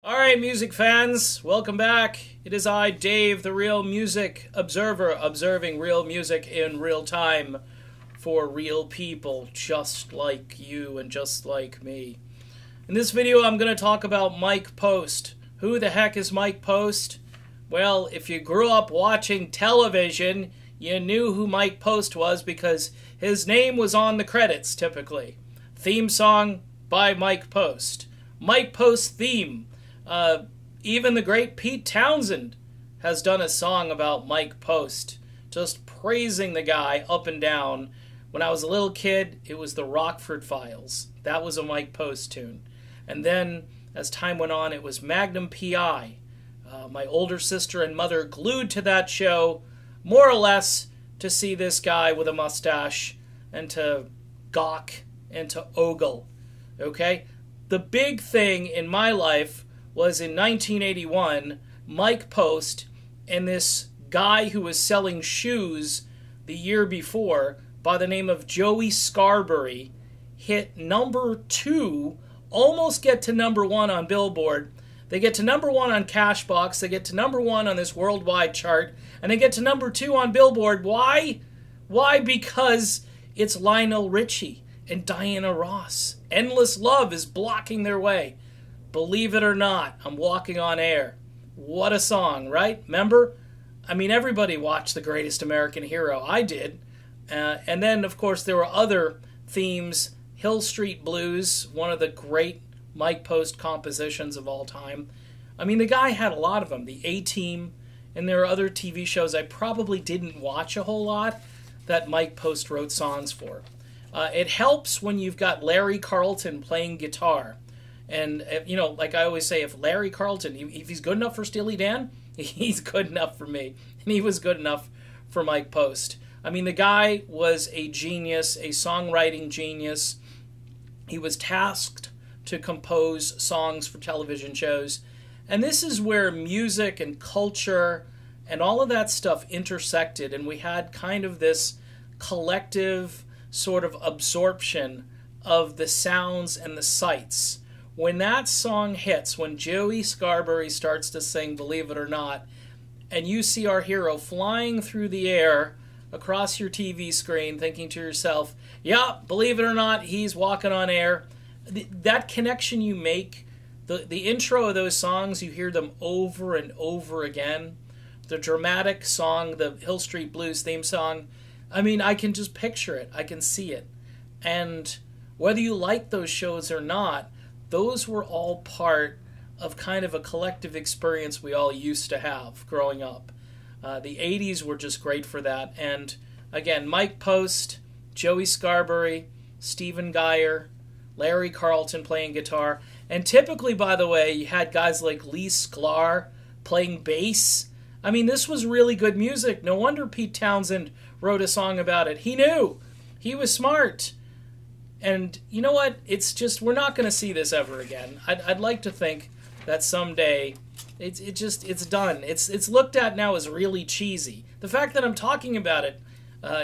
Alright, music fans, welcome back. It is I, Dave, the real music observer, observing real music in real time for real people just like you and just like me. In this video, I'm going to talk about Mike Post. Who the heck is Mike Post? Well, if you grew up watching television, you knew who Mike Post was because his name was on the credits, typically. Theme song by Mike Post. Mike Post theme. Even the great Pete Townsend has done a song about Mike Post, just praising the guy up and down. When I was a little kid, it was the Rockford Files. That was a Mike Post tune. And then, as time went on, it was Magnum P.I. My older sister and mother glued to that show, more or less, to see this guy with a mustache and to gawk and to ogle. Okay? The big thing in my life was in 1981, Mike Post and this guy who was selling shoes the year before by the name of Joey Scarberry hit #2, almost get to #1 on Billboard. They get to #1 on Cashbox, they get to #1 on this worldwide chart, and they get to #2 on Billboard. Why? Why? Because it's Lionel Richie and Diana Ross. Endless Love is blocking their way. Believe it or not, I'm walking on air. What a song, right? Remember? I mean, everybody watched The Greatest American Hero. I did. And then, of course, there were other themes. Hill Street Blues, one of the great Mike Post compositions of all time. I mean, the guy had a lot of them. The A-Team, and there are other TV shows I probably didn't watch a whole lot that Mike Post wrote songs for. It helps when you've got Larry Carlton playing guitar. And, you know, like I always say, if Larry Carlton, if he's good enough for Steely Dan, he's good enough for me. And he was good enough for Mike Post. I mean, the guy was a genius, a songwriting genius. He was tasked to compose songs for television shows. And this is where music and culture and all of that stuff intersected. And we had kind of this collective sort of absorption of the sounds and the sights. When that song hits, when Joey Scarberry starts to sing Believe It or Not, and you see our hero flying through the air across your TV screen thinking to yourself, yeah, believe it or not, he's walking on air. That connection you make, the intro of those songs, you hear them over and over again. The dramatic song, the Hill Street Blues theme song, I mean, I can just picture it. I can see it. And whether you like those shows or not, those were all part of kind of a collective experience we all used to have growing up. The 80s were just great for that. And again, Mike Post, Joey Scarberry, Stephen Geyer, Larry Carlton playing guitar. And typically, by the way, you had guys like Lee Sklar playing bass. I mean, this was really good music. No wonder Pete Townsend wrote a song about it. He knew. He was smart. And you know what? It's just, we're not going to see this ever again. I'd like to think that someday it's done. It's looked at now as really cheesy. The fact that I'm talking about it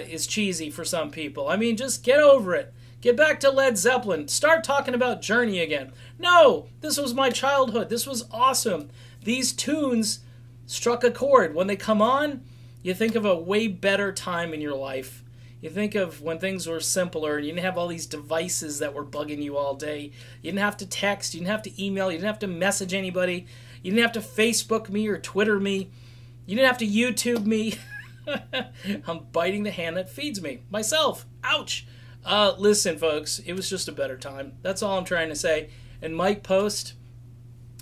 is cheesy for some people. I mean, just get over it. Get back to Led Zeppelin. Start talking about Journey again. No, this was my childhood. This was awesome. These tunes struck a chord. When they come on, you think of a way better time in your life. You think of when things were simpler and you didn't have all these devices that were bugging you all day. You didn't have to text, you didn't have to email, you didn't have to message anybody. You didn't have to Facebook me or Twitter me. You didn't have to YouTube me. I'm biting the hand that feeds me. Myself. Ouch. Listen, folks, it was just a better time. That's all I'm trying to say. And Mike Post,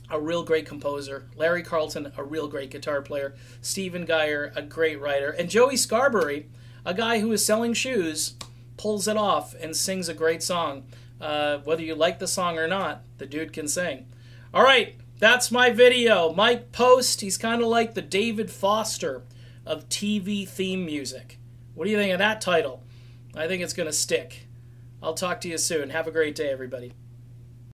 a real great composer. Larry Carlton, a real great guitar player. Stephen Geyer, a great writer. And Joey Scarberry, a guy who is selling shoes, pulls it off and sings a great song. Whether you like the song or not, the dude can sing. All right, that's my video. Mike Post, he's kind of like the David Foster of TV theme music. What do you think of that title? I think it's going to stick. I'll talk to you soon. Have a great day, everybody.